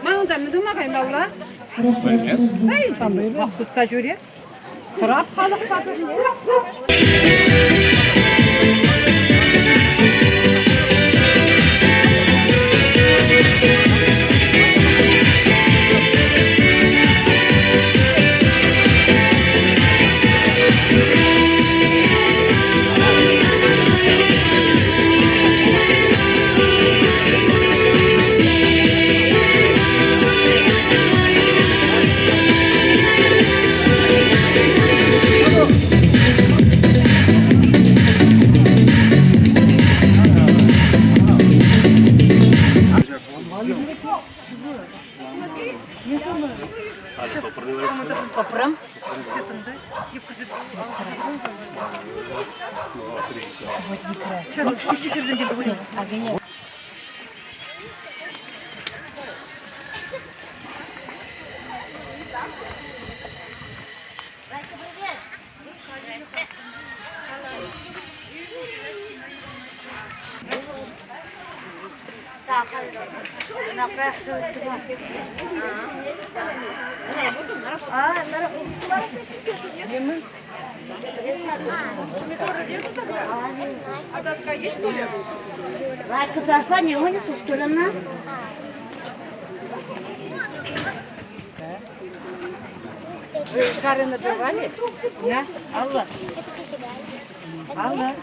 Manonda mı durmakayım valla? Hayır sanırım. Bak tutsa jüri. Kırap kalıp satın. Toprağım. А доска есть, что ли? Вадька, ты отстань, не гонишься, что ли, она? Вы шары набивали? Да? Алла. Алла.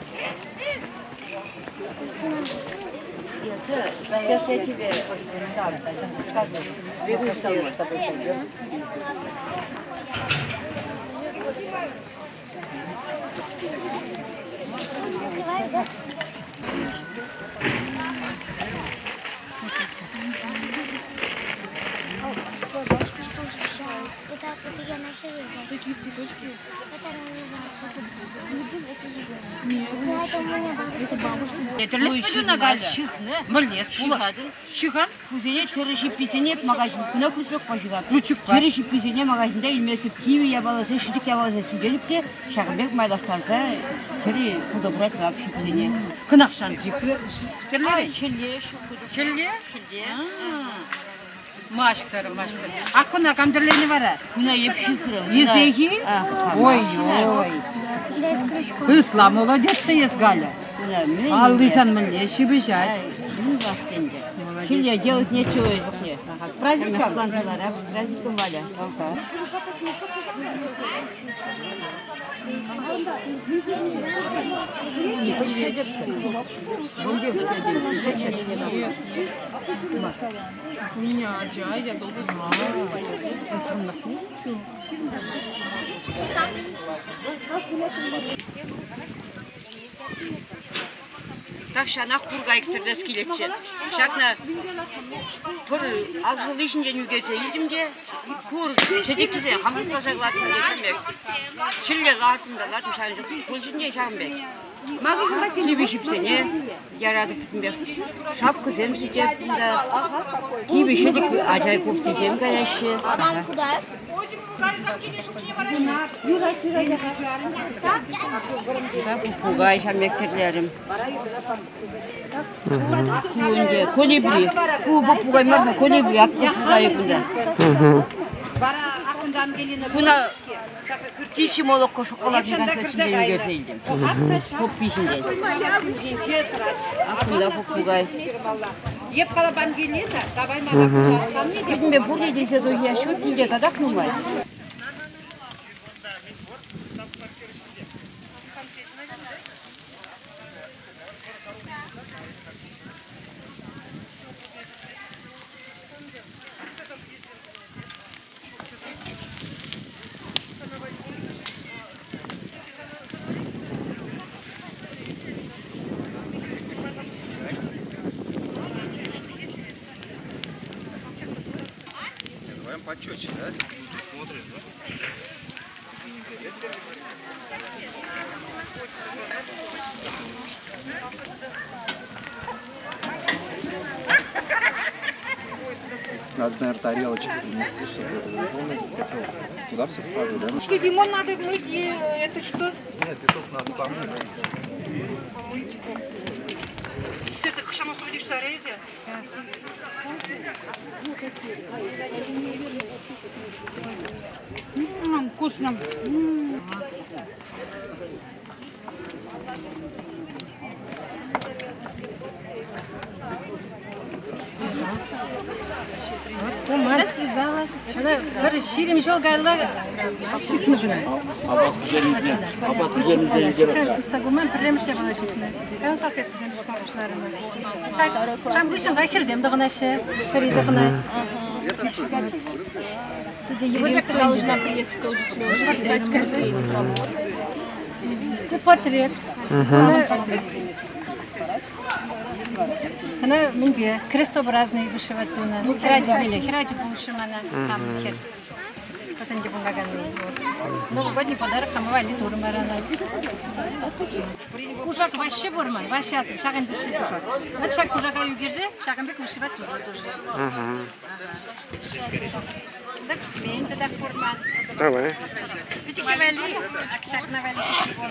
Сейчас я тебе скажу. Двигай сама с тобой пойдем. Такие цветочки. Это бабушка. Yeterli spaluna gali. Milles pulu. Çıkan. Kuzeye çörüşü pisini magazin. Kuna kusuk başıga. Çörüşü pisini magazinde ilmesi kivi yabalası, şidik yabalası gelip de şakabek maydaşlarda çörü kudabırat rap pisini. Kınakşan zikri. Şükürleri. Çelye, Çilli. Maştır. Akuna kamderlerini var. kuna yep şükürüm. Yüzeki. Ой. Hıtla молодец ес gali. Aldıysan milles şibişat. Челье делать нечего. С праздником. С праздником, Валя. У меня чай, я долго думала. Так şanak kurgayıktırda skilepçe. Şakna pır azıl işince nügese yedim de kur çecek bize hamur taşaklatın getirmek. Çille latında latın şancı kulcunca şambek. Mağazında kilibişip seni yaradı bütünbek. Şap kızım sıcakında kilibişedik acayip koptiyeceğim gayyaşı. Adam kudar. Pugay şambektirlerim. Kuğunca kolibri. Bu pugay marda kolibri aklı pugay bunda. Buna tişim olup koşuk kalap yıkan saçında yügeseydim. Hop pişince. Aklımda pugay. Yep kalaban geliyor da. Davay mağazında. Sen ne diyorsun? Bilmem buraya deyse de ya şu kince kadak mı var? почетче, да? Смотришь, да? Надо, наверное, тарелочки принести, чтобы это полный котел. Куда все складывают, да? Что, лимон надо мыть, и это что? Нет, петух надо помыть. Ты так шамас будешь сорезать? Вкусно. Мана связала. Bir şirin jol gayla şıkını buna. Tutsaguman premiş yapana şıkını. Ben safet bizim çıkarmışlarını. Tam bu işin gayır dağına şey. Sarı dağına. Его так должна приехать тоже. Это портрет. Она мне крестообразный вышивать туна. Хради били, хради бушимана. Там хет. Посанди помоганый. Новогодний подарок хамовали турмарана. Кушак вообще бурман, вообще отлично. Шаган десять кушак. Вот шаг кушака югерзе, шаган бек вышивать тоже. Так, клиенты так бурман. Давай. Küçükeveli, akşaknaveli şekilde,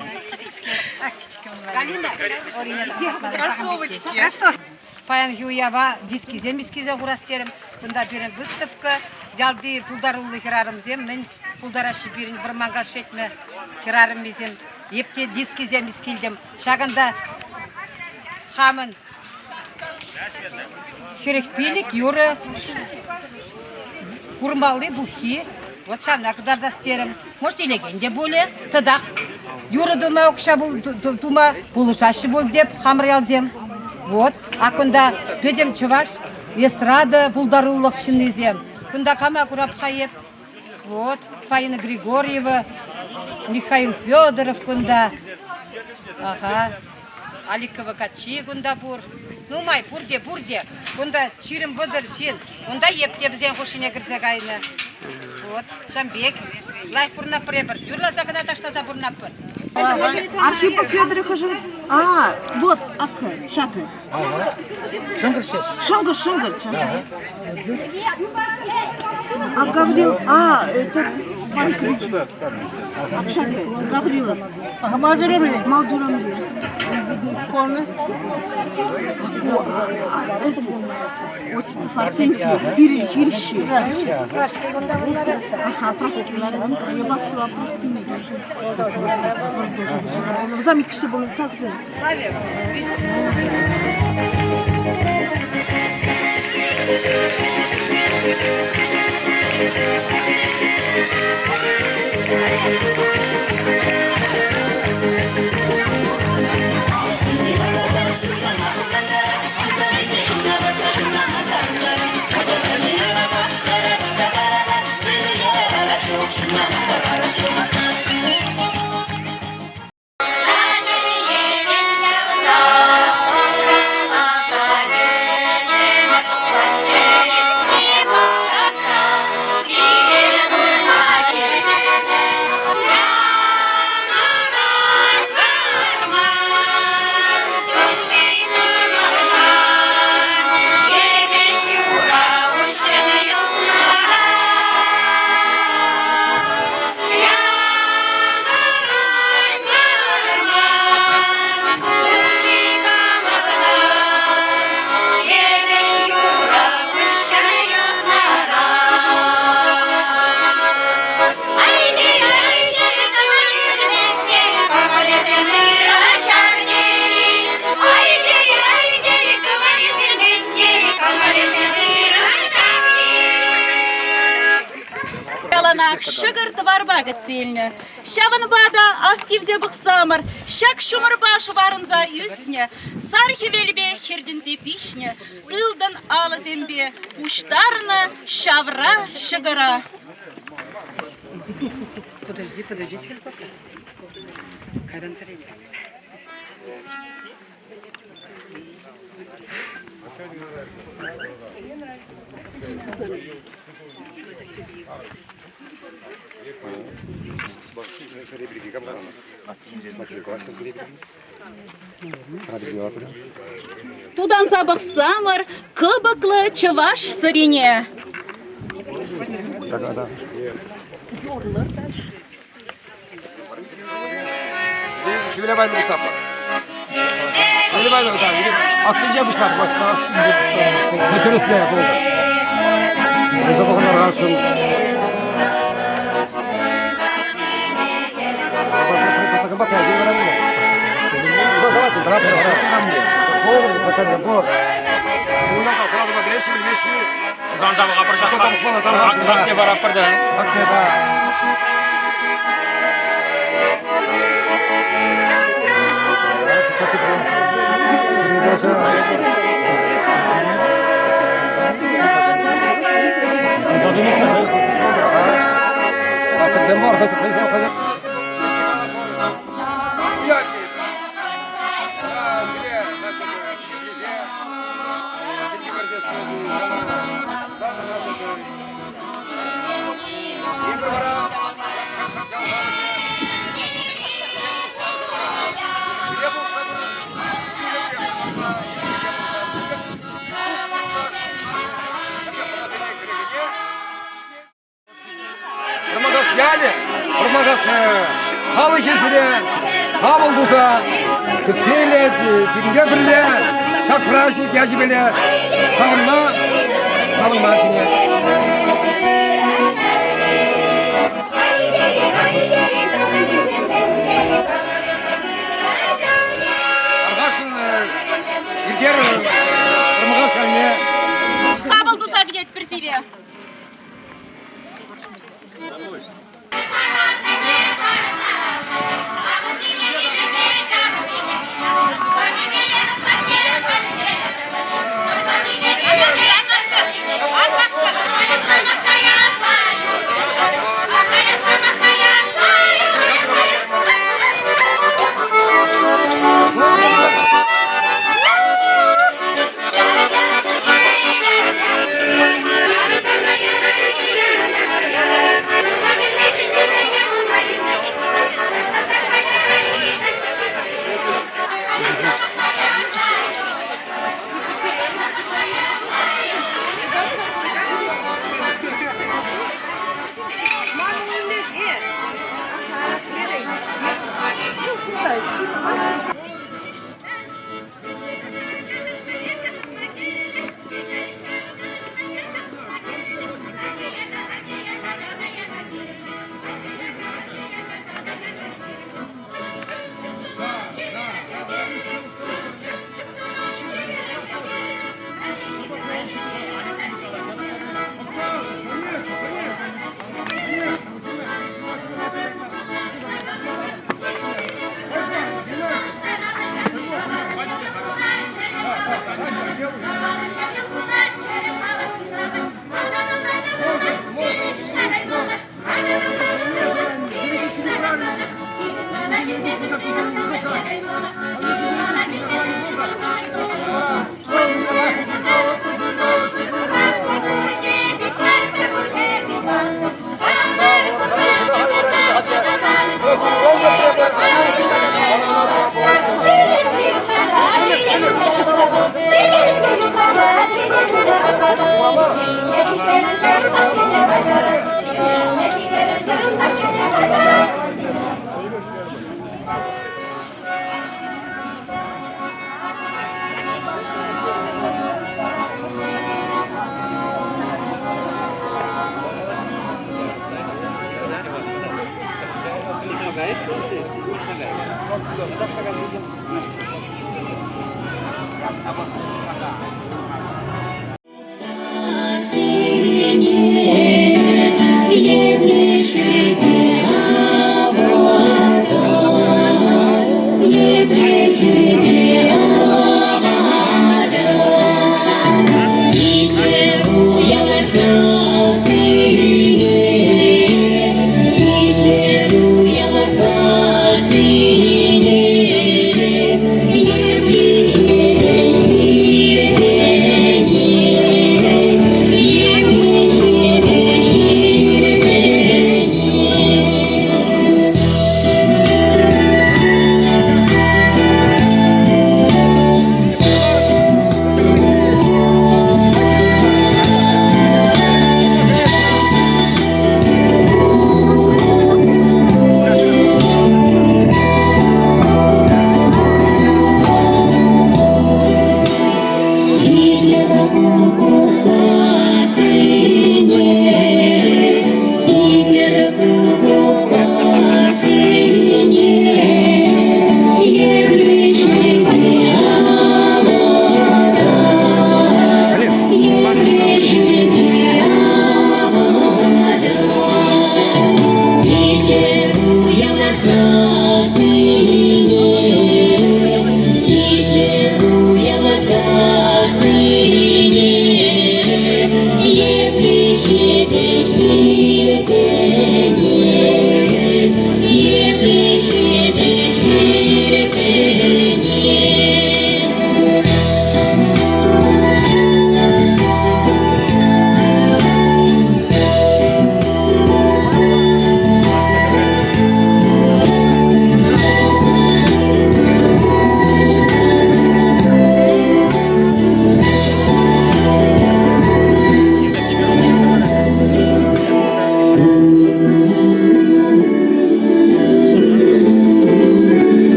küçükeveli. Кроссовочки. Кроссовки. Паян Юява диски земискизе урастерим. Бunda bir выставка. Ялды пулдарулы хирарым зем. Мен пулдара шибирин bir мангал шетме хирарым безем. Епте диски земискилдем. Шаганда хамын хирекпилик юры курмалы бухи. Вот шана кадарда стерим. Может, илегенде более, тадах. Юра дома окша был, тума булышашы бол деп хамрялзем. Вот. А кunda педем чуваш, эстрада булдарулық шинезем. Кunda кама курап хаеп. Вот. Фаина Григорьева, Михаил Федоров кunda. Ага. Аликова Качи кunda бур. Ну май, бурде. Кunda чирим быдыр жин. Кunda епте бізен хошине кірсе кайны. Вот, Шамбек, лайк бурнапыр ебір. Юрла закада таштаза бурнапыр. Архипов Федорович же. А, вот, ака, шака. Шонгар. А Гаврил, это Панкович. Акшака, Гаврилов. Малдурам. Полный. Осипов Арсентьев, Кирищи. Ага, праскилар. Я бастыла праскины даже. Замикши был, как за? Шыгыр товарбага цельня. Шаван бада астивзе бахсамар. Шак шумар баш варынза юсня. Сархи вельбе хердинзе пишня. Илдан алазембе. Уштарна шавра шыгыра. Подождите. Кайдан сырыйды. Тудан забах самар, кыбыклы чываш сырине. Şöyle ben de Mustafa. Şöyle ben de Mustafa. Aslınca Mustafa. Götürüz ne yapalım? Mustafa kadar rahatsın. Bak ya, gel bana. Bak, taraf ya. Olur, zaten bu. Bundan da sonra da beş yıl. Zanza baga percaya. Haknya barabar dah. Haknya bak. Yani, ormandas halı kesile, kabul tuza, kıtsile, biringe birle, tak prazdnik yaşı bile, savunma şimdi. Arkadaşın, ilger, ormandas kalmaya. Kabul tuza gidет bir себе. Aleluia,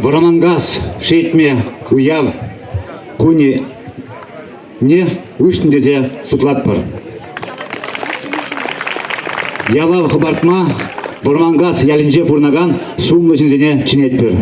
Воромангас шейтме уяв куни не үштіндезе тұтлат бар. Ялав хабартма Воромангас ялинже пурнаган сумлы жинзене чинет бір.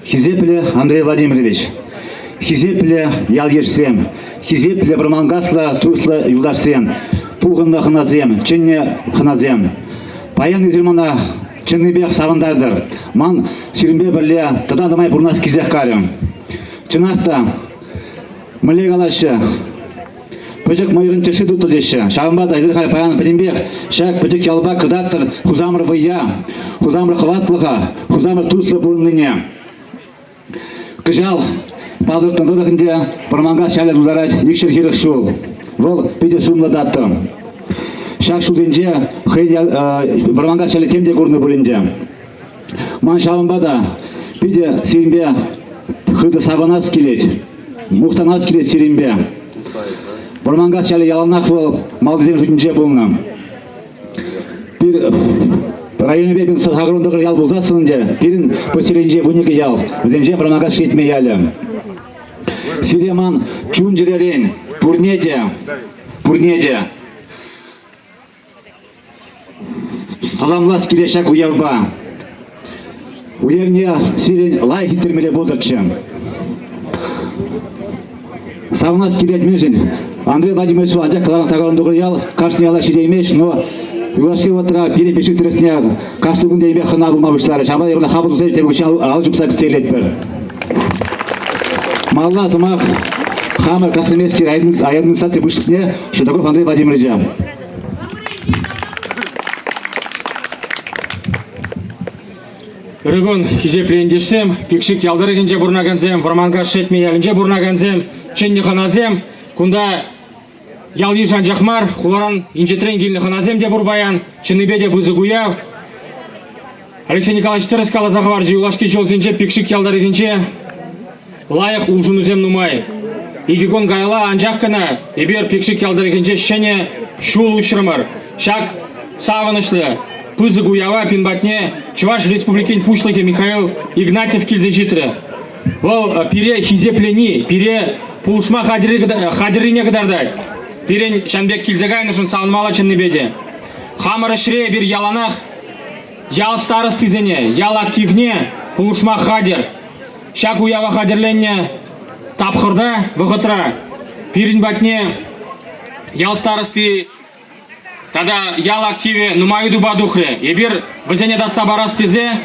Хизепле Андрей Владимирович, хизепле ялгерсем, хизепле Воромангасла туслы юлдашсем, пулғында хыназем, ченне хыназем. Паян изермана ченнебек савындардыр, ман сиринбе бірле тададымай бұрнас кизек карым. Чынақта, мілек алашы, пөжік майырын чеші дұтты деші, шағымбада изерхай паян пірінбек, шәк пөжік ялба кыдаттыр, хузамыр выя, хузамыр хватлыға, хузамыр туслы бұрынныне. Кыжал, Палдыртын дырыхынде парманга шалет ударать икшер хирых шул. Вол пиде сумла даттым. Шак шуденже парманга шалет темде горны булинде. Ман шалынбада пиде сиринбе хыды сабанас келет. Мухтанас келет сиринбе. Парманга шалет яланах вол малдызен жуденже болнам. Пир районы бебин сагырындыгы ял болзасынде пирин поселенже бунике ял. Зенже парманга шетме ялы. Сиреман чунжеререн пурнеде саламлас келешак уявба. Уявне сирен лайх итермеле бодырчы. Савнас келет межин Андрей Владимирович анжак калан сагарындыгы ял кашны яла шидеймеш, но Юлаши отра пире пешик тирехне каштугунде ебе хына булмабыштары. Шаба ебна хабыт узай темгучи алжып сак стелет бір. Малла замах хамар Костромецкий администрация быштне Шитаков Андрей Владимирович. Рыгон хизеплендешсем, пикшик ялдырыгенже бурнаганзем, варманга шетме ялинже бурнаганзем, ченни ханазем, кунда ялги жанжахмар, хуларан инжетрен гильны ханазем де бурбаян, ченныбеде бузыгуяв. Алексей Николаевич Терескала захваржи, улашки жолзенже, пикшик ялдырыгенже, лайық улжунузем нумай. Игигон гайла анжақкана, ебер пикшик ялдырыгенже шене шул учрымыр. Шак савынышлы. Пызы гуява пинбатне Чуваш республикин пушлыке Михаил Игнатьев килзе житры. Вол пире хизеплени, пире пулшма хадирине кадардай. Пирен Шанбек килзегайнышын савынмала ченнебеде. Хамыры шре бир яланах, ял старостызене, ял активне, пулшма хадир. Шак уява хадирленне тапхырда вғытра. Пирен батне ял старосты Тада ял активе нумайду бадухре. Ебир вазене датса барас тезе.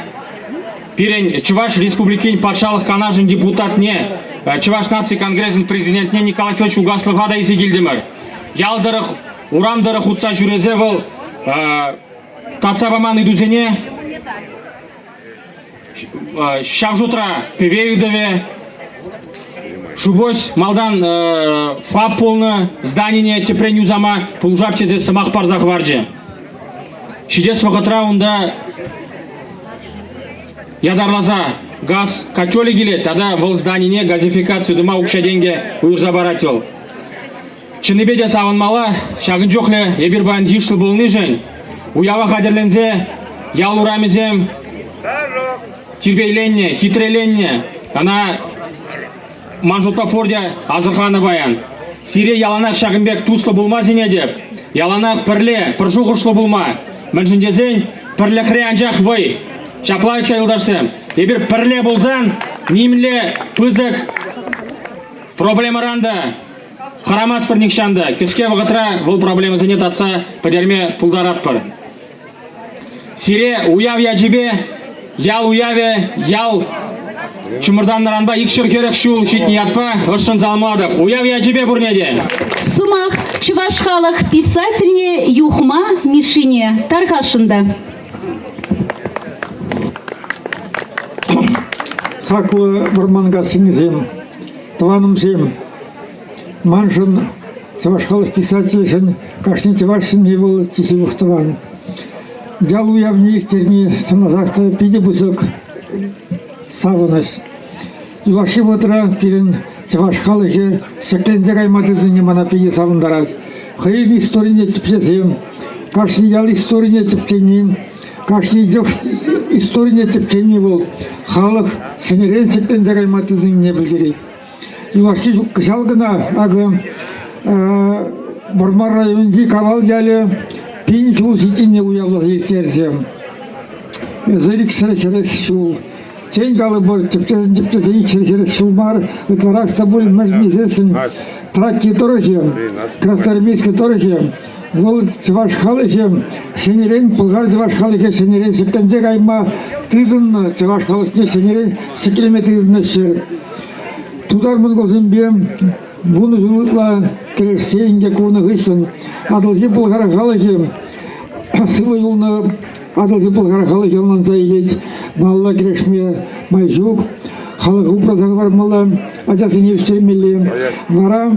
Пирен Чуваш республикин патшалық канажын депутат не. Чуваш нации конгрессин президент не Николай Федорович Угаслов ада изи гилдемір. Ялдырық, урамдырық утса жүрезе выл. Татсабаман идузене. Шавжутра певеюдове. Шубось малдан фаб полны здание тепреню зама пулжап тезе самах пар захварджи. Шидес вахатра унда ядарлаза газ котеле гиле, тогда в здании газификацию дома укша деньги уйрзабаратил. Чыныбеде савынмала, шагын жоқле ебірбан дишл был ныжен. Уява хадерлензе, ял урамезем, тирбейленне, хитреленне. Она манжута порде азырханы баян. Сире яланақ шағынбек туслы болма зене деп. Яланақ пірле, піржуғышлы болма. Мінжіндезен пірле хре анжақ вай. Шаплавит кайылдарсым. Ебір пірле болзан, немле пызык проблема ранда. Харамас пір никшанды. Кіске вғытра бұл проблема зене татса подерме пулдарат пір. Сире уяв яджибе, ял уяве, ял чумырдан наранба икшір керек шул шитни ятпа, ұршын залмадық. Уяв яджибе бурнеде. Сумах Чуваш халық писательне Юхма Мишине Тархашында. Хаклы Бурманга синізем, тваным зем. Маншын Чуваш халық писательшін, кашни Чувашын не был тисевых тван. Ял уявне их терни саназақта пиде бузык савыныз. Юлаши вотра пирен Чуваш халыхе секленде кайматызы немана пиде савындарат. Хайын историне типсезем, кашни ял историне типтеним, кашни историне типтени бол. Халық сенерен секленде кайматызы не білдерет. Юлаши кысалгына агым Бурмар районди кавал яле пин чул ситине уявлық ертерзем. Зерик сірекерек шул. Тень галы бар, типтезен икшерекерек шулмар, декларак стабуль межмезесін тракки торохем, красноармейский торохем, вол Чуваш халыхем, сенерен, пылғар Чуваш халыхе сенерен, септенде кайма тыдын Чуваш халыхне сенерен, секелеме тыдын шер. Тудар мұнғылзын бем, бұны жынытла керестейінге куны ғысын, адылзы пылғар халыхем, сывы юлны адылзы пылғар халыхелнан заилет, малла керешме майжук, халық упразағы бар мала, ажасы не үстермелі. Вара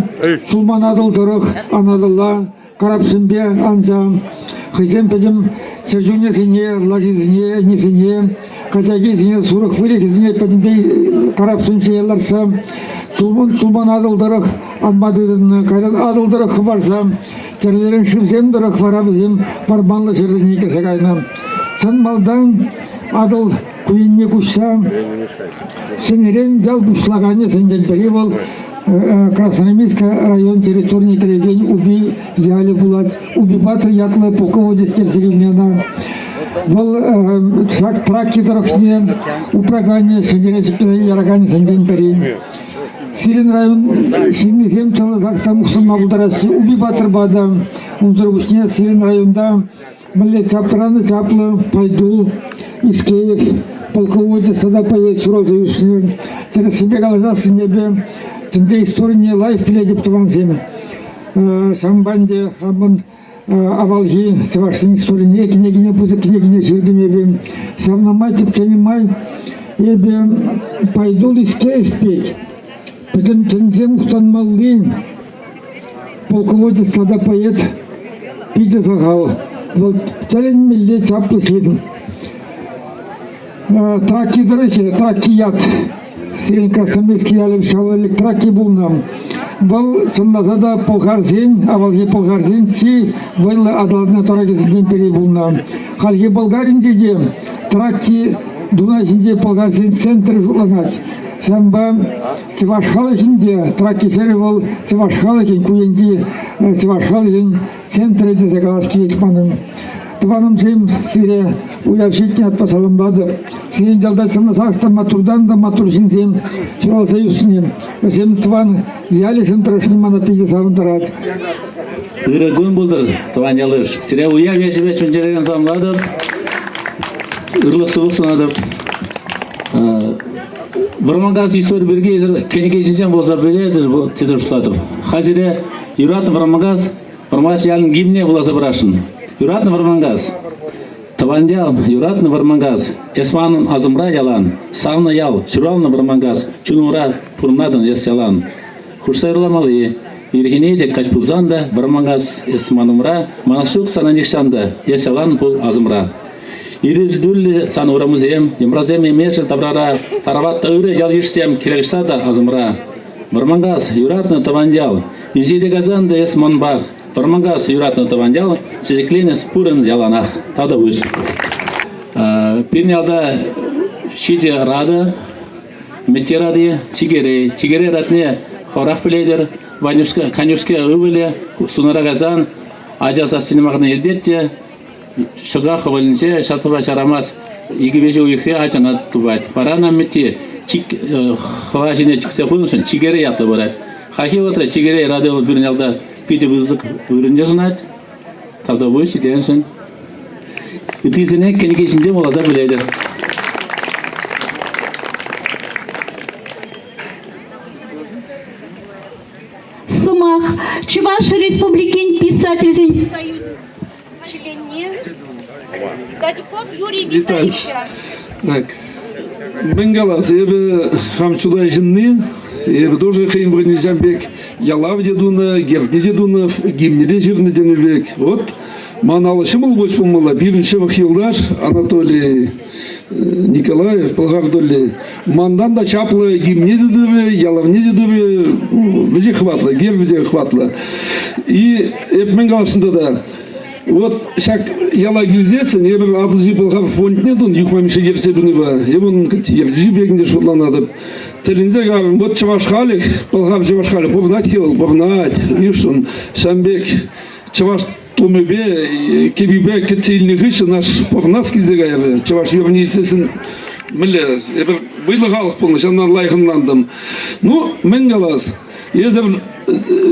Сулман Адылдырық, Анадылла, Карапсымбе, Анзам, Хызем пәдім Сержунесіне, Лажизіне, Несіне, Качагезіне, Сурық Фырекезіне пәдімбей Карапсымсе еларса, Сулман Адылдырық, Анмадыдын, Кайрат Адылдырық барсам, Терлерін шырземдырық варабызем, Барбанлы шырзіне кесағайна. Сын малдан Адыл күйінне күшсам, Сенерен жал бұшлағаны сенден бері бол, Красноармейский район территории Крегень Уби Яли Булат, Уби Батыр ятлы полководец терсегенена. Был тракки дорохне, управление Сенерен Ярагани сенден бері. Сирен район Синнизем Талазакста Мухсалма Бударасы, Уби Батыр Бада, Умзыргушне Сирен районда, Малет Чаптараны Чаплы, Пайдул, Искеев, полководец тогда поедет с Розовичным, через себе глаза небе, тенде истории лайф пиледеп туванзем. Самбанде хамбан авалги, севашин истории княгиня пузы княгиня жирдемебе. Сам на май тепчанимай, ебе Пайдул Искеев петь. Потом тенде мухтанмаллин, полководец тогда поедет, пиде загал. Вот телен милле Чаплы следом. Траки дырыхи, траки яд. Сирен Красноармейский ялым шалылык траки был нам. Был цанназада полгарзин, а валги полгарзин чи вайлы адалдына тарагезінден перей был нам. Халги Болгарин дедем, траки Дунайсинде полгарзин центр жулагать. Сямба Севашхалыкинде, траки сері был Севашхалыкин куенде, Севашхалыкин центры де загалашки етманым. Тываным зем сире уявшитне отпасалымдады. Сирен жалдачына сақста матурдан да матуршин зем Шырал Союзнем. Зем тыван ялешін тұрышнымана педе сағындарад. Үрігін бұлдыр, тыван ялыш. Сире уяв ешібе чүнчереген замладып, үрлі сұлық сұнадып. Вармангаз история берге кенекешінсен болса біледі бұл тезір ұшладып. Хазире Юратны Вармангаз, Вармангаз ялын гимне боласа бірашын. Юратны Вармангаз, Тавандял, Юратны Вармангаз, Эсманын азымра ялан, Савны ял, Шуралны Вармангаз, Чунура пурнадын ес ялан. Хушсайрламалы, Иргенейде Качпузанда, Вармангаз, Эсманымра, Манасук сананишанда, ес ялан пул азымра. Иридулли санурамузем, Емразем емеші табрара, Тарават тауры ял ешсем керегшада азымра. Вармангаз, Юратны Тавандял, Ижеде газанда Эсманбах, Вармангаз Юратны Тавандял, Чезекленес пурын яланах. Тада выш. Пирнялда шиде рада, метеради, чигере ратне, хорах біледер, ванюшка, канюшке ывыле, сунара газан, ажаса синемағына елдетте, шыға хывылынше, шатыба шарамас, игібежі уйықре ачана тубайт. Парана метте, хыва жіне чиксе пунышын, чигере яты барат. Хахи отра чигере рады ол пирнялда, пиде вызык ürünce знать, тогда вы сиденшин. И ты зене кенекешинде молада біледі. Сымах, Чуваш Республикин писательский союз. Члене Дадиков Юрий Викторович. Так, Бенгалас, я бы хамчудай жены, я бы тоже хаим вранизамбек, ялав дедуна, гербни дедунов, гимнеде жирный денебек. Вот, маналышым был больше помыла, бирнши вахилдаш, Анатолий Николаев, Полгардоли, мандан да чаплы, гимне дедуве, ялавне дедуве, везде хватло, гербде хватло. И Бенгалашында да. Вот шак яла гильзесен, я бір адылжи болғар фондне дун, юкмамиша ерсе бұны ба. Я бұн ерджи бегінде шотланады. Тілінзе ғарым, вот чавашхалик, болғар чавашхалик, бұрнат хел, бұрнат, юшын, шамбек, чаваш томебе, кебибе, кетсейліне ғышы, наш бұрнат скилзе ғайбы, чаваш евнейцесін, мілі, я бір бұйлы ғалық болны, жаннан лайқынландым. Ну, мен қалас. Езір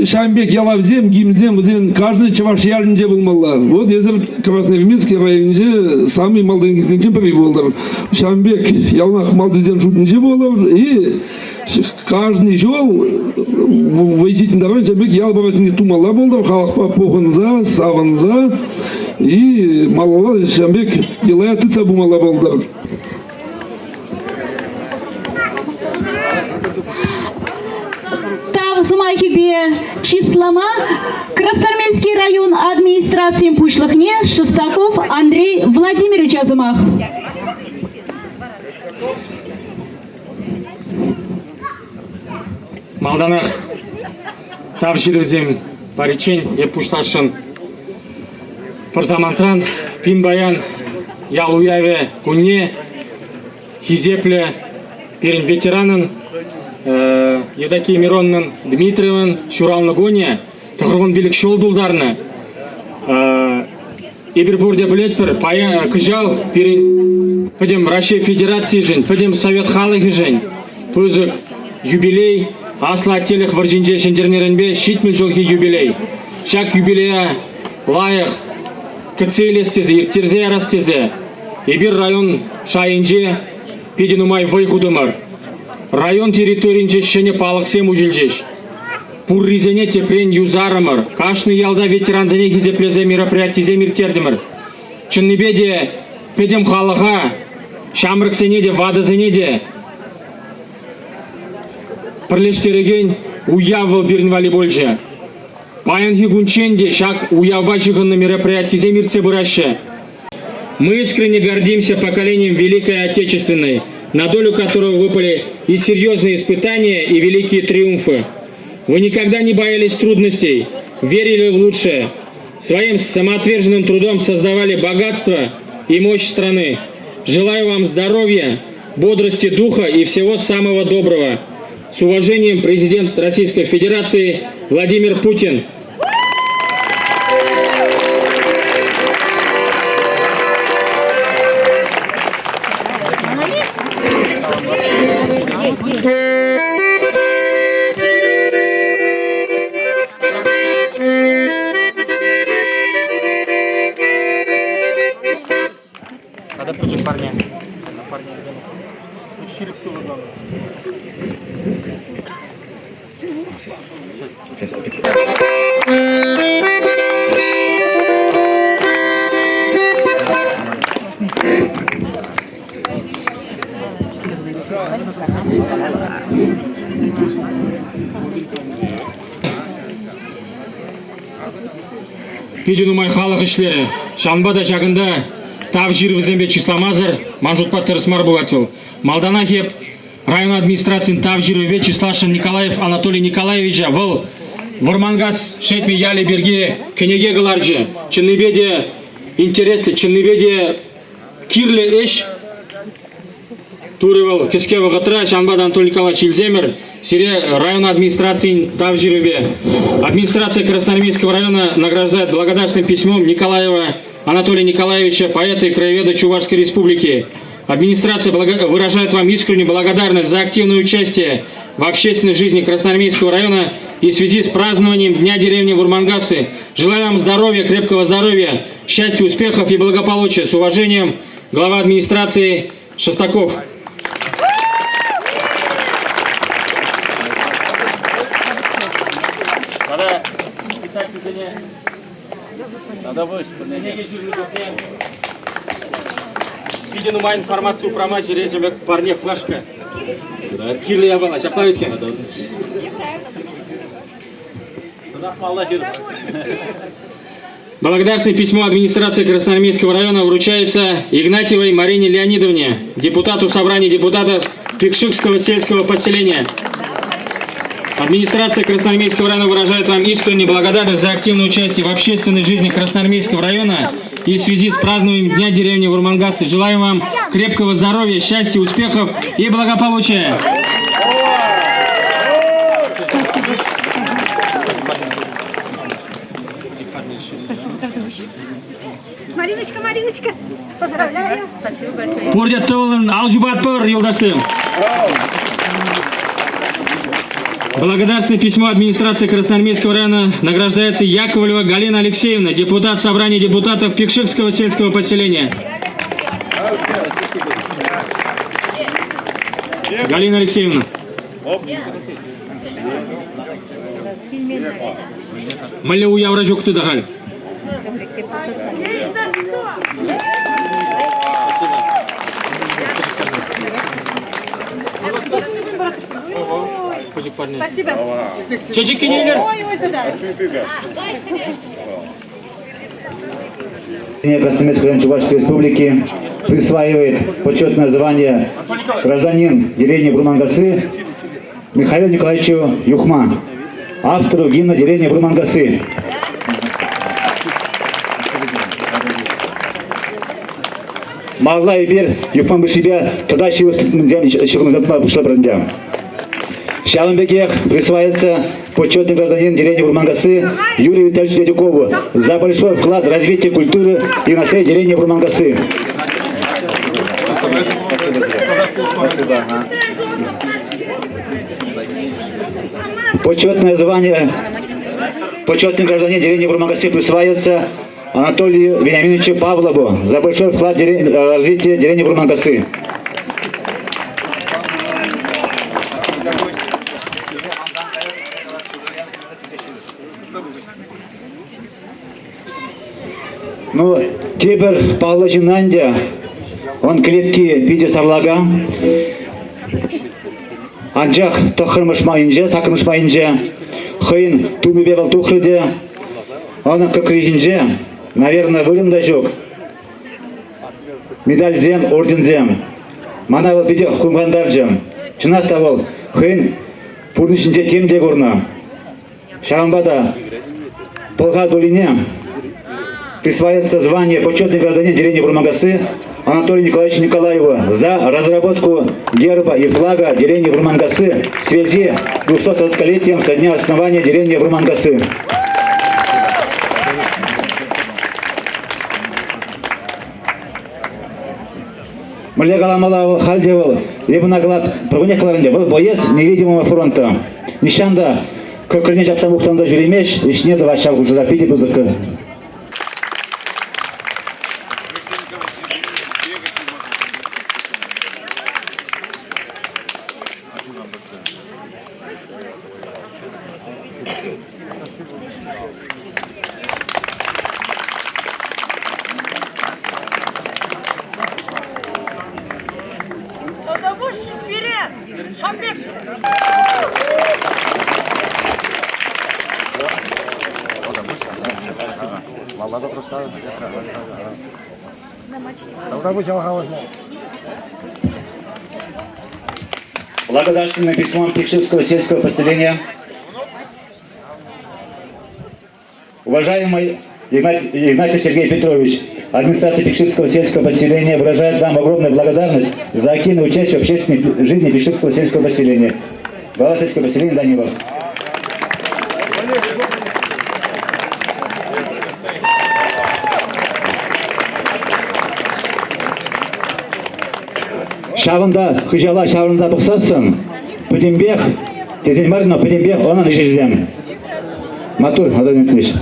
Шамбек ялавзем, гимзем, үзен каждый чаваш ялінже болмалла. Вот езір Красноармейский районже самый малдынгізден бірі болдыр. Шамбек ялнақ малдызен жутынже болыр. И каждый жол вайзитіндаған Шамбек ялбарасыне тумалла болдыр. Халықпа поғынза, савынза. И малала Шамбек елая тыца бумалла болдыр. Тавзмахибе числама Красноармейский район администрации Пушлахне Шестаков Андрей Владимирович Азамах. Малданах тав жирвзем паричень е пушташын Парзамантран пинбаян ялуяве кунне хизепле перен ветеранын Евдокия Миронның Дмитриевын Шуралны гоне тұғырғын билік шолдулдарны Ебірбурде білетпір пая күжал перен пөдем Россия Федерации жын, пөдем Совет халығы жын, пөзік юбилей асла телех варжинже шендернеренбе шитмел жолги юбилей. Шак юбилея лайық кцелестезе, иртерзе ярастезе. Ебір район шайынже педенумай вайхудымыр. Район территориинже шене палықсем ұжылжеш. Пурризене тепрен юзарымыр. Кашны ялда ветеранзене хизеплезе мероприятизе миртердімір. Чынныбеде педем халыға, шамрыксене де, вадызене де. Пірлештереген уявыл бірін волейболжа. Паянхи гунченде шак уявба жығынны мероприятизе мирце бұрашы. Мы искренне гордимся поколением Великой Отечественной, на долю которого выпали и серьезные испытания, и великие триумфы. Вы никогда не боялись трудностей, верили в лучшее. Своим самоотверженным трудом создавали богатство и мощь страны. Желаю вам здоровья, бодрости духа и всего самого доброго. С уважением, президент Российской Федерации Владимир Путин. Надо пучек парня. Педенумай халық ішлері. Шанбада жағында тав жирвізембе числамазыр, манжутпа тырысмар булатыл. Малдана хеп район администрациян тав жирвебе числашын Николаев Анатолий Николаевича выл Вармангас шетми яли берге кенеге гыларжы. Чынныбеде интересли, чынныбеде кирле эш турывал кеске вағытра Шанбада Анатолий Николаевич Ильземер сире район администрации тав жирвебе. Администрация Красноармейского района награждает благодарственным письмом Николаева Анатолия Николаевича, поэта и краеведа Чувашской Республики. Администрация выражает вам искреннюю благодарность за активное участие в общественной жизни Красноармейского района и в связи с празднованием Дня деревни Вурмангасы. Желаю вам здоровья, крепкого здоровья, счастья, успехов и благополучия. С уважением, глава администрации Шестаков. Виден умай информацию про матч, режем парне флешка. Кирли я была, шаплавитки. Благодарственное письмо администрации Красноармейского района вручается Игнатьевой Марине Леонидовне, депутату собрания депутатов Пикшикского сельского поселения. Администрация Красноармейского района выражает вам искреннюю благодарность за активное участие в общественной жизни Красноармейского района и в связи с празднованием Дня деревни Вурмангасы. Желаем вам крепкого здоровья, счастья, успехов и благополучия. Мариночка, Мариночка, поздравляю. Спасибо большое. Пурдет тылын алжубат пыр, юлдашым. Благодарственное письмо администрации Красноармейского района награждается Яковлева Галина Алексеевна, депутат собрания депутатов Пикшикского сельского поселения. Галина Алексеевна. Мэле у явра жокты дахаль. Спасибо. Чечекинейлер. Красноярской Чувашской Республики присваивает почетное звание гражданин деревни Бурмангасы Михаилу Николаевичу Юхма, автору гимна деревни Бурмангасы. Мағла ебер Юхман Бышибе тогда шығымызатма бұшла бірінде. Шалымбекех присваивается почетный гражданин деревни Бурмангасы Юрию Витальевичу Дядюкову за большой вклад в развитие культуры и наследия деревни Бурмангасы. Почетное звание почетный гражданин деревни Бурмангасы присваивается Анатолию Вениаминовичу Павлову за большой вклад в развитие деревни Бурмангасы. Ну, теперь Павла Жинандя, он клетки пиде сарлага, анжах тохырмыш майынже, сакырмыш майынже, хыйын тумебевал тухрыде, он как режинже, наверное, вырында жоқ. Медаль зем, орден зем. Мана был пиде хумгандар жем. Чынақ тавыл, хыйын пурнышынже темде горна. Шағымбада, полға долине, присваивается звание почетный гражданин деревни Бурмангасы Анатолию Николаевичу Николаеву за разработку герба и флага деревни Бурмангасы в связи с 240-летием со дня основания деревни Бурмангасы. Мля Галамалавыл Хальдевыл Лебунаглад Провынекаларынде был боец невидимого фронта. Нишанда көкіріне жапсам ұқтанза жүремеш, ішіне дұға шағу жырапиде бұзықы. Благодарственным письмом Пикшевского сельского поселения уважаемый Игнатий Сергей Петрович, администрация Пикшевского сельского поселения выражает вам огромную благодарность за активное участие в общественной жизни Пикшевского сельского поселения. Глава сельского поселения Данилов. Шавында хыжала шавында бұқсасын, Пөтенбек, Тезен Марина, Пөтенбек, онан ежежден. Матур, Адан Ютлиш.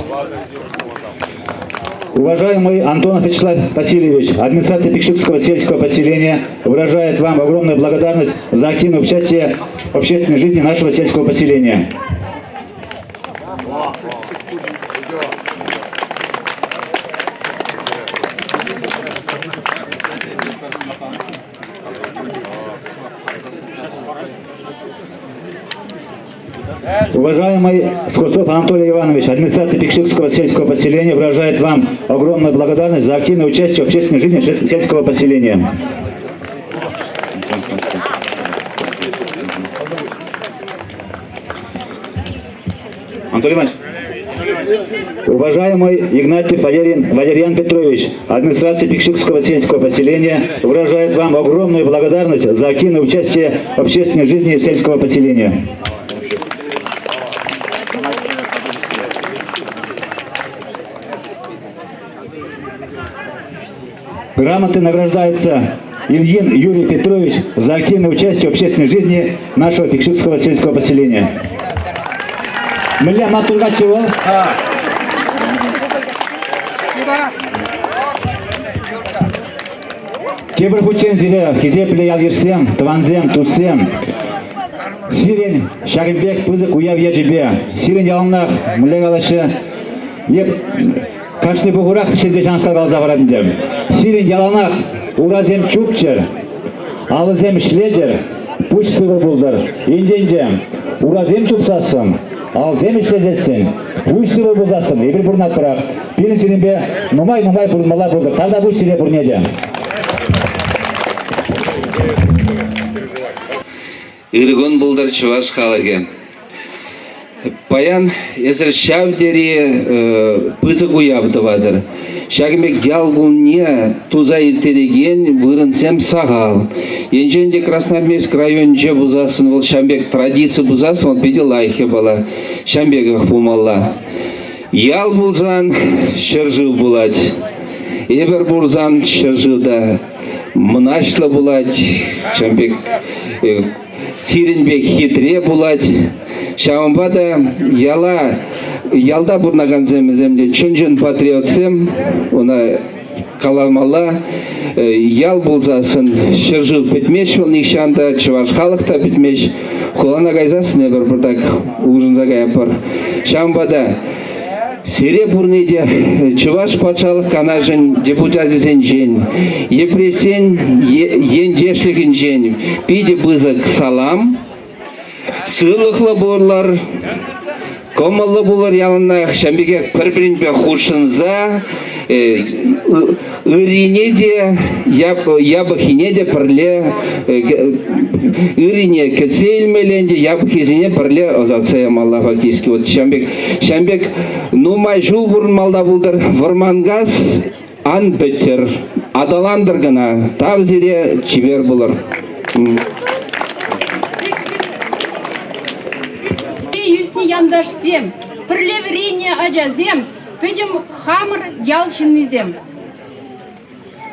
Уважаемый Антонов Вячеслав Васильевич, администрация Пикшевского сельского поселения выражает вам огромную благодарность за активное участие в общественной жизни нашего сельского поселения. Уважаемый Скворцов Анатолий Иванович, администрация Пикшевского сельского поселения выражает вам огромную благодарность за активное участие в общественной жизни сельского поселения. Анатолий Иванович. Уважаемый Игнатьев Валерьян Петрович, администрация Пикшевского сельского поселения выражает вам огромную благодарность за активное участие в общественной жизни сельского поселения. Грамотой награждается Ильин Юрий Петрович за активное участие в общественной жизни нашего Пикшевского сельского поселения. Мля Матургачева. Кебір хучен зиле хизепле ялгерсем, тванзем, тусем. Сирен Шагимбек пызык уяв ежебе. Сирен ялынақ мля галашы. Еп кашны бугурах шезе шаншқа галза барадым. Сирен яланақ уразем чукчер. Алызем шледер. пуш сывыр булдыр. Инженжем, уразем чупсасын, алзем ишлезесін, пуш сывыр булзасын, ебір бұрнат бірақ. Пирин сенімбе нумай бұрынмала булдыр. Талда пуш сире бұрнеде. Иргон булдыр чуваш халыгы. Паян эсер шавдери пызык уябдывадыр. Шагмек ялгунне туза иртереген вырынсем сагал. Енженде Красноармейск районже бузасын был шамбек традиция бузасын он педи лайхе была. Шамбегах пумалла. Ял булзан шержил булать. Эбер бурзан шержилда. Мнашлы булать. Шамбек Сиренбек хитре булать. Шамбада ялда бурнаган земде чөнжен патриотсем, она каламала ял булзасын шержил петмеш был нишанда чуваш халықта петмеш холана гайзасын бір так ужынза гаяпар. Шамбада сире бурнеде чуваш патшалық канажын депутатизен жен, епресен ендешлігін жен, пиде бызык салам, сылықлы борлар, комылы болар ялына шамбеге бір-бірінбе хушынза, ырине де, ябықине де пірле, ырине кәтселмеленде, ябықизіне пірле озатсаям Алла фактически. Вот шамбек нумай жул бұрын малда болдыр, вармангаз ан бітер, адаландыр гына, тавзире чибер болар. Яндашсем, пірлевіріне ажазем, пөдім хамыр ялшыннызем.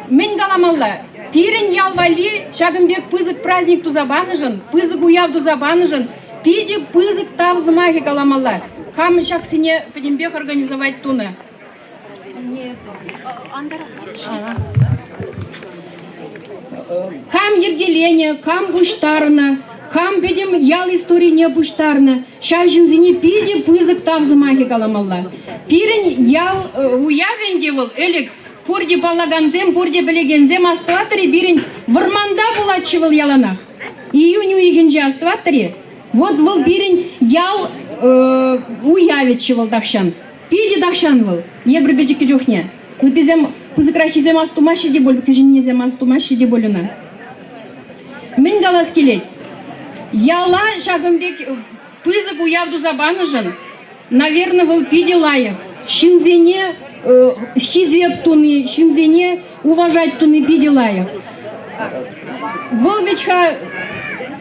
Мен галамалла, пирен ялвали, шагымбек пызык праздник тузабаныжын, пызык уяв тузабаныжын, пиде пызык тавзымахи галамалла. Хам шаксине пөдімбек организовать туны. Хам ергелене, хам буштарына, хам педем ял истории не буштарна, шавжинзине пиде пызык тавзымахи галамалла. Пирен ял уявен девыл, элек порде балаганзем, порде белегензем астыватыре, бирен варманда булатчывыл яланах. Июнь уйгенже астыватыре, вот выл бирен ял уяветчывыл дахшан. Пиде дахшан выл, ебір бечеке жохне. Кутызем пызыкрахизем астумаши де болю, кежиннезем астумаши де болюна. Мен галас келет. Яла шагымбек пызык уявду забаныжын, наверное, выл пиде лайық. Шинзене хизеп туны, шинзене уважать туны пиде лайық. Выл ведь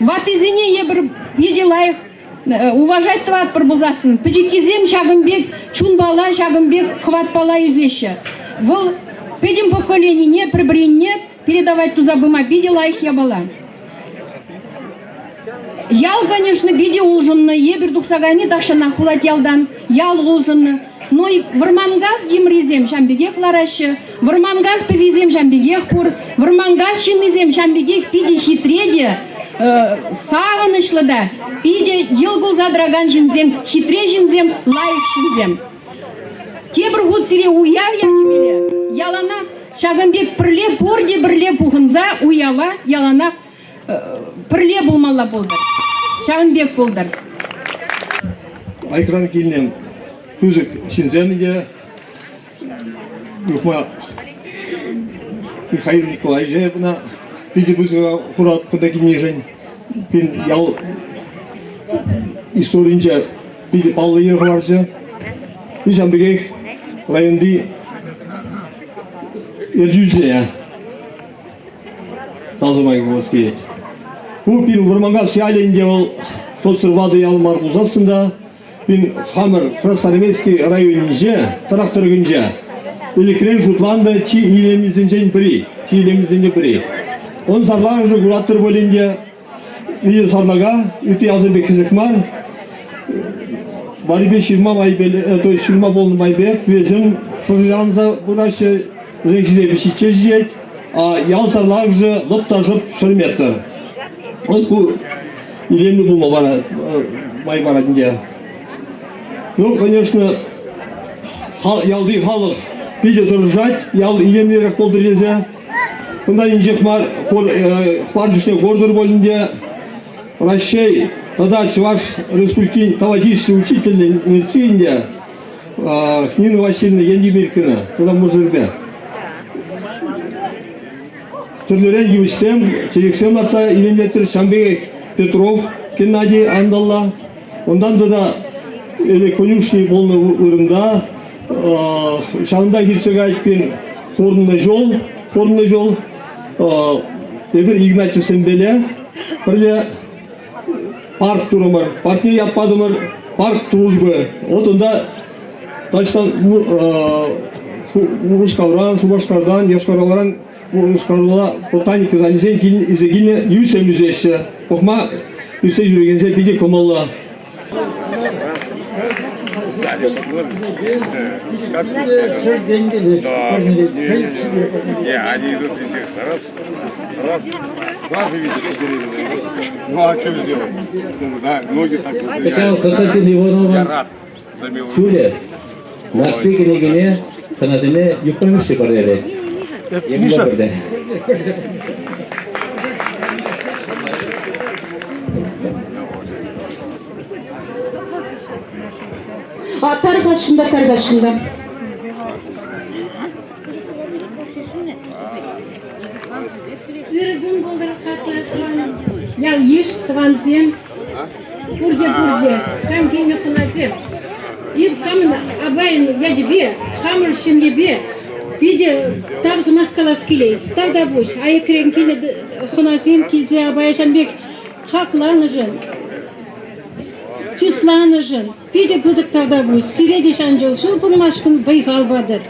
ватызене ебір пиде лайық уважать тват пырбылзасын. Пычекизем шагымбек чунбала, шагымбек хватпала юзеще. Выл педем поколение прибренне передавать тузабыма пиде лайық ябала. Ял, конечно, биде улжынны, ебір дұқсағайны дақшана құлат ялдан, ял улжынны. Но и вармангаз демрезем шамбеге хларашы, вармангаз повезем шамбеге хур, вармангаз шинызем шамбеге пиде хитреде, саванышлы да, пиде елгул задраган жинзем, хитре жинзем, лайық жинзем. Тебір ғуд сире уяв ямчемеле, ялана шагымбек пірле, порде бірле пухынза уява, ялана пірле болмалла болдыр. Шағынбек болдыр. Айкран келінен күзік шинземінде Юхма Михаил Николаевич бұна бізді бұзға құрат құдаки нежен пен ял историнче бізді палы ерғыларсы бізен бігек районды ердюзіне тазымай көз келет. Бұл пен вұрманға сияленде ол соцсырвады ялмар бұлзасында пен хамыр Красноармейский районынже, тарақтырғынже электрен жұтланды чи илемізінжен бірі. Он сарлаған жы құраттыр бөлінде үйе сарлаға үте алзынбек кізікман барыбе шырма болны майбек өзін шыржанза бұрашы рекшіде бішітше жет, а ял сарлаған жы лұпта жұп шырметтір. Вот ку илемді бұлма бара май барадынде. Ну, конечно, ялды халық биде тұржать, ял илемдерек болдыр езе. Бұнда инже қпар жүшіне көрдір болінде Рощей, тогда Чуваш Республики товарищеский учительный медицине, Нина Васильевна Яндимиркина, тогда мужербе. Түрлерен юстем, черексем атса иленетер Шамбек Петров, Геннадий Андалла, ондан да конюшный полный урында, шанда хирцегайпен хорный жол, эбир Игнатьев Сембеле, бірле парк турымыр, партия yapmadымыр, парк туызбы. Вот онда Дачтан Мурускавран, Шубашкардан, Яшкараларан, Мурускарала, ботаника занесен кейін изегіне юсем үзеші. Оқма үсе жүргенше биде комалла. Хотя Константин Иванович Чуля, Москве келегене, таназине юқпамышты бар еді. Емілі бірді. Тарғашында. Үргін болдыр қатылатыған, ял еш тұғансен, үрде, қам келме қыласен. Еп хамын абайын ядебе, хамыр шемлебе, биде тавзымақ қалас келей, тавда бұш, айықрен келеді қыласен келсе абай жанбек хақланы жын, числаны жын, биде бұзық тавда бұш, сиреде жан жол, шул бұрмашқын байғал бадыр.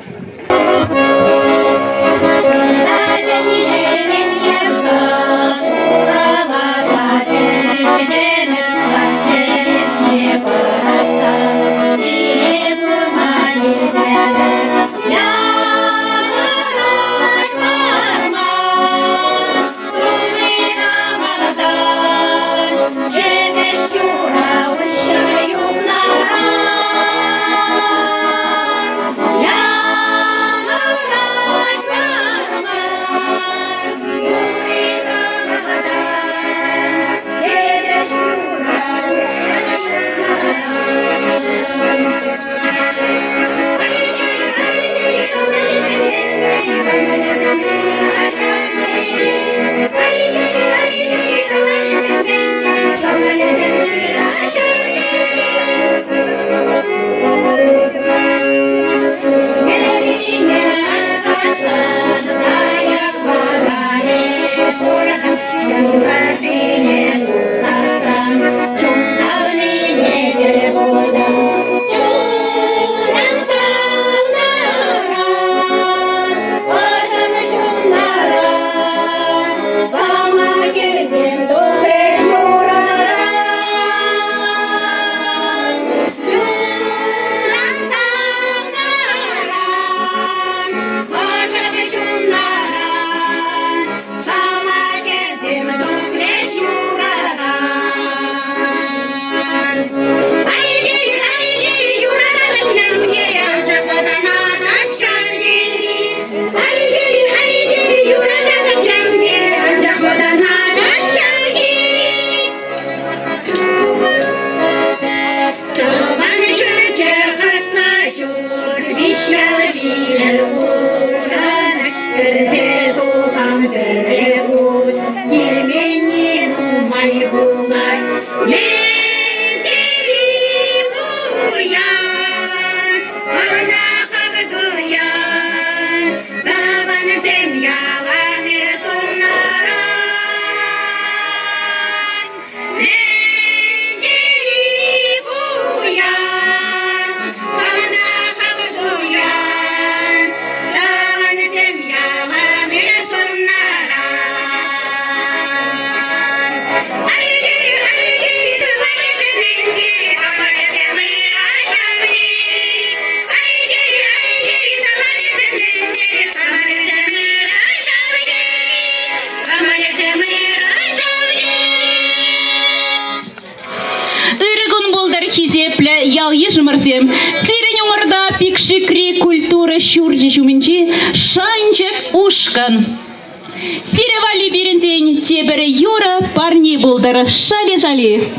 Сирень умарда пикшикри культура шурджи жуминчи шанчек ушкан. Сиревали бирендень, тебері юра, парни булдары, шали-жали.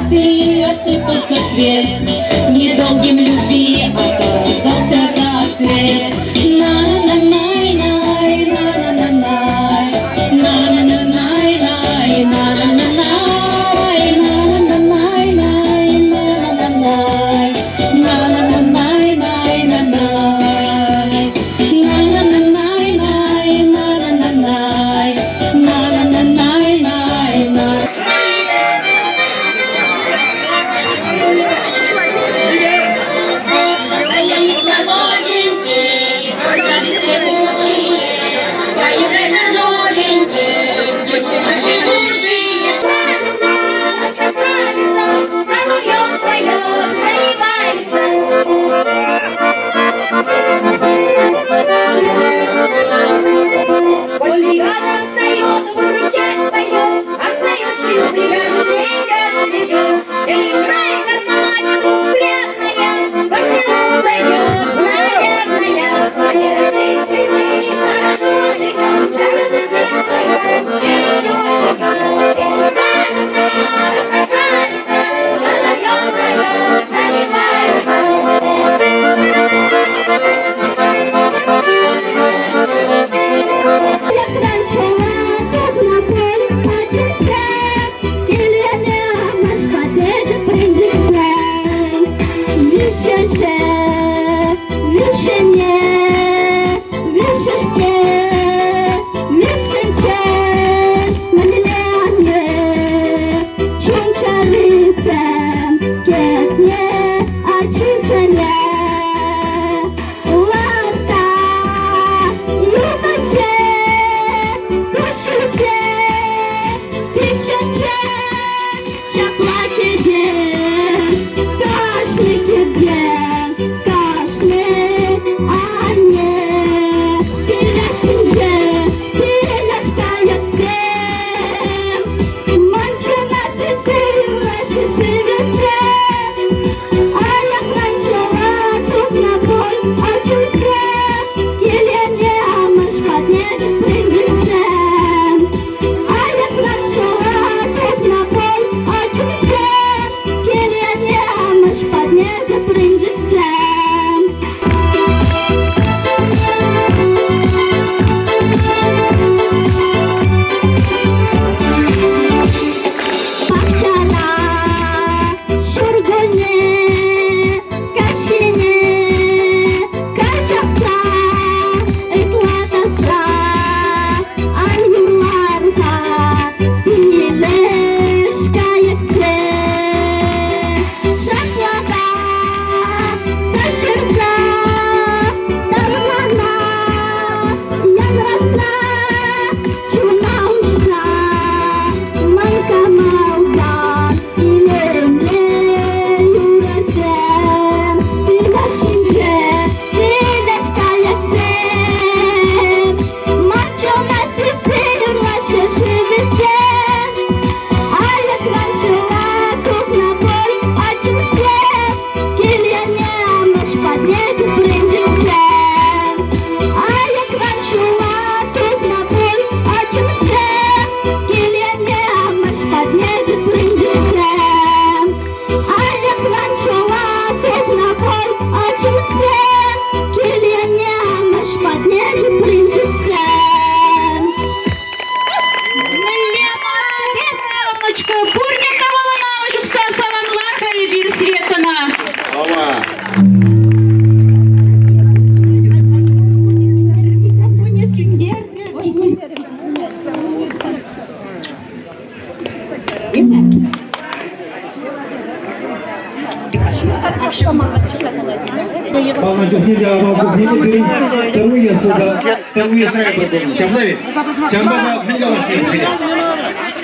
акации осыпался цвет, недолгим любви оказался рассвет. На-на-най-най, на-на-най-най, на-на-най-най, на-на-най, на-на-най-най, на-на-най, на-на-най-най, на-на-най. Коль бригада встает, выручать поет, отстающую бригаду ведет. Играй гармонию приятная, по селу дойдет, наверное.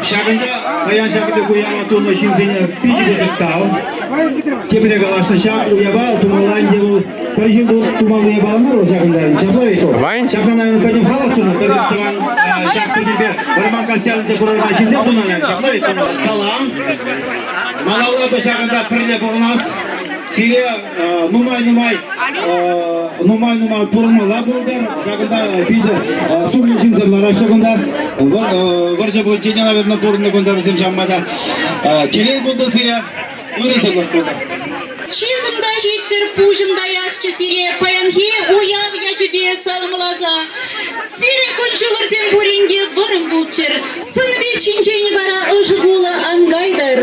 Şakında bayan şakında koyama tutma şimdi pijde tutal. Kepine galaşta şak uyaba tumalan diye karışım bu tumalı uyaba mı o şakında? Şakla ito. Şakanda kaçım halat tunu kadın şak gibi barman kasyalınca kurarma şimdi bunlar şakla ito. Salam. Malawla da şakında pırle bornas. Сире нумай пурмала булдар. Жагында биде сумлы жинземлар ашыгында. Варжа бу жена наверное бурны гондар зем жаммада. Келей булды сире. Үресеглар булды. Чизымда жеттер пужымда ясчы сире паянхи уяв яжыбе салмылаза. Сире күнчулыр зем буринде вырым булчыр. Сын бет шинчени бара ыжгула ангайдар.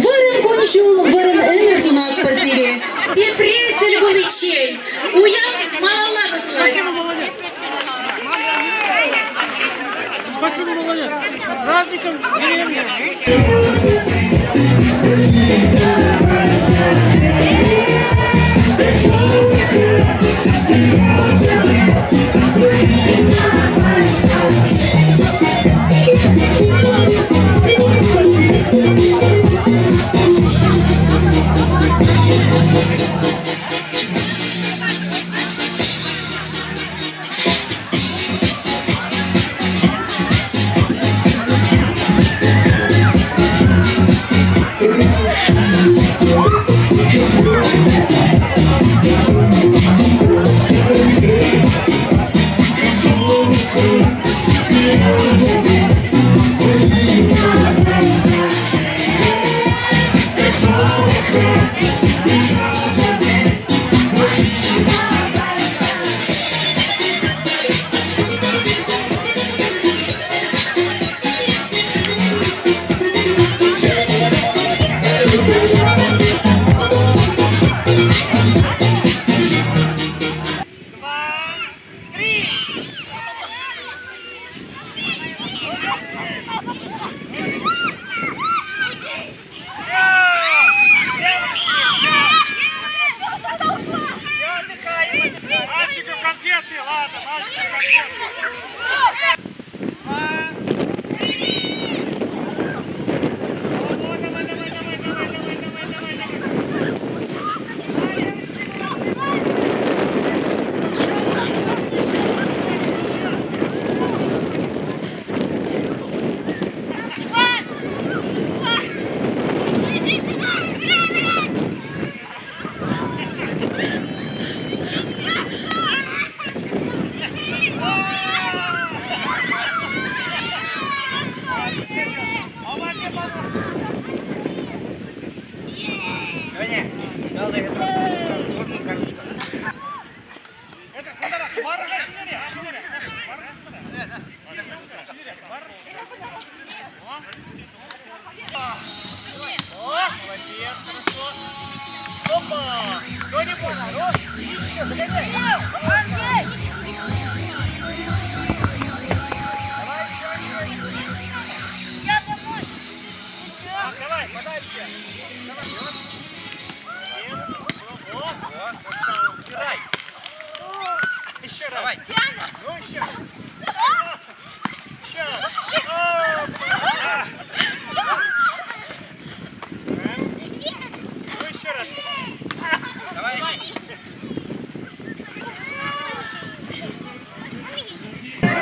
Вырым күнчул, вырым эмер зунак по сире. Тепретель был ичей. Уяв малалада злать. Спасибо, молодец. Праздником деревни.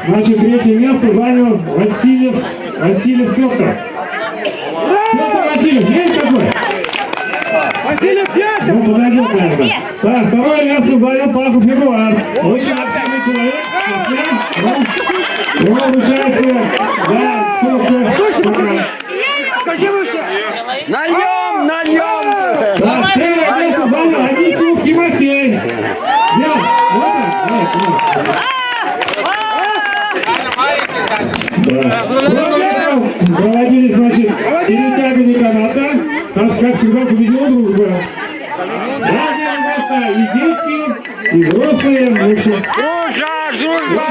Значит, третье место занял Васильев Петр. Петр Васильев, есть такой? Васильев Петр! Ну, подойдет, наверное. Так, второе место занял Пахов Эдуард. Очень активный человек. Он обучается, да, сколько? Скажи выше! Нальем! Да, первое место занял Анисимов Тимофей. Проводили, значит, перетягивание каната. Там, как всегда, победила дружба. Разные места, и дети, и взрослые. В общем, дружба!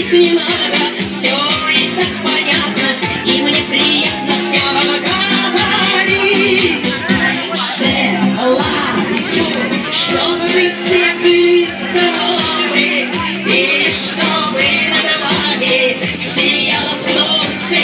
Не надо, все и так понятно, и мне приятно все вам говорить. Желаю, чтобы вы все были здоровы, и чтобы над вами сияло солнце,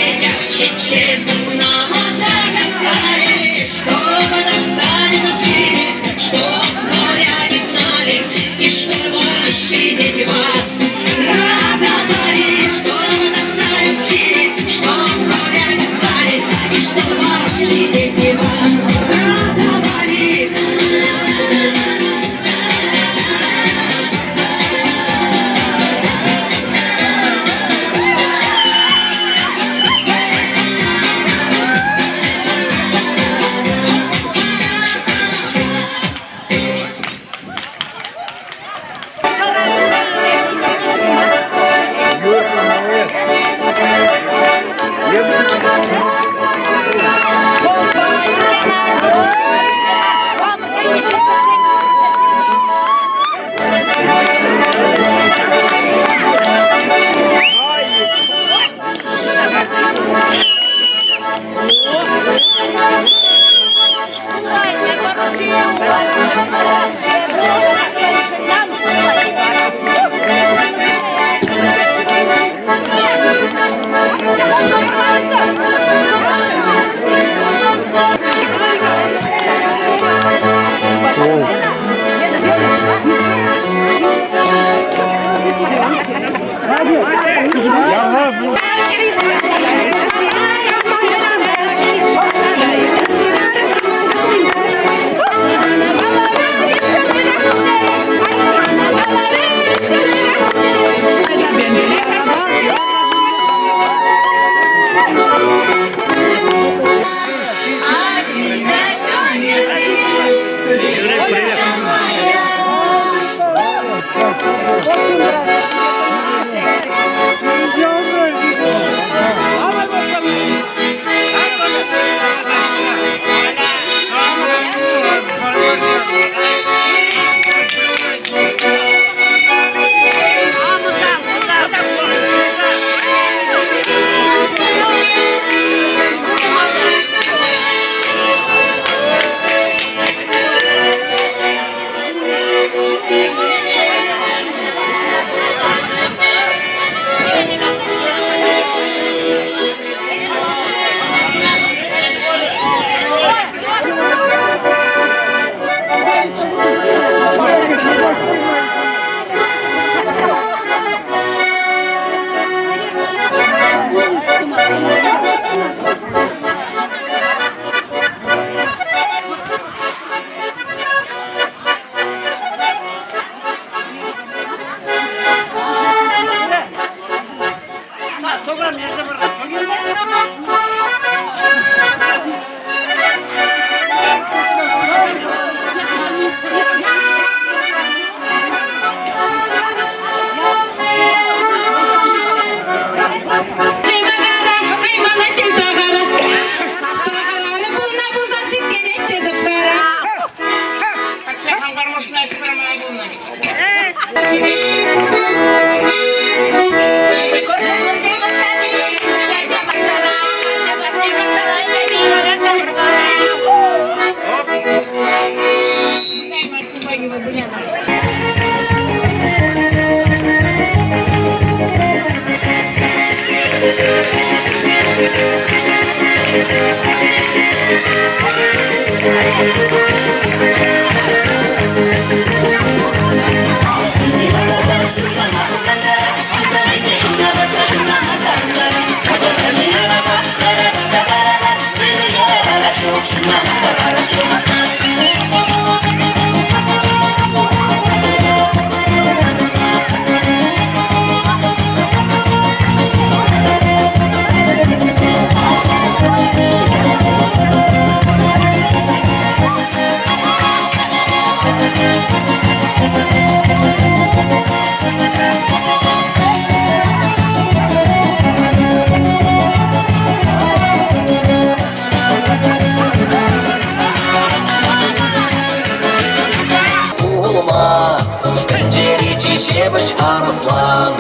Шебыш арслан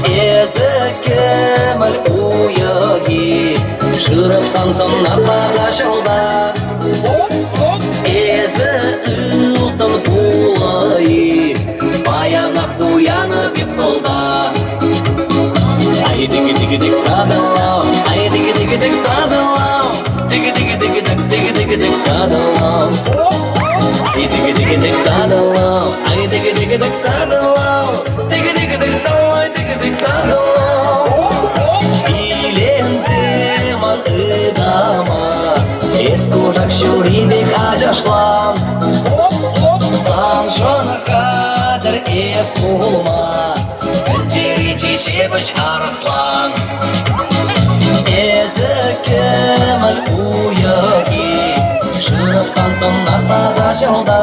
Эзі кеміл уяги Шырып сансынна таза жылда Эзі ұлтын пулайы Баянақ уянып ет қылда Ай диги-диги-дик тадылау Ай диги-диги-дик тадылау Диги-диги-диги-дик диги-диги-дик тадылау Ай диги-диги-дик тадылау Ай диги-диги-дик тадылау Диги-диги-дик талай диги-дик тадылау Иленсем ал ыдама Эскужак шуридик ажашлан Сан жона кадр эп пулма Кінжері шебіш арслан Эзі кеміл уяги Шырып сансынна таза жылда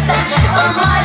Ой,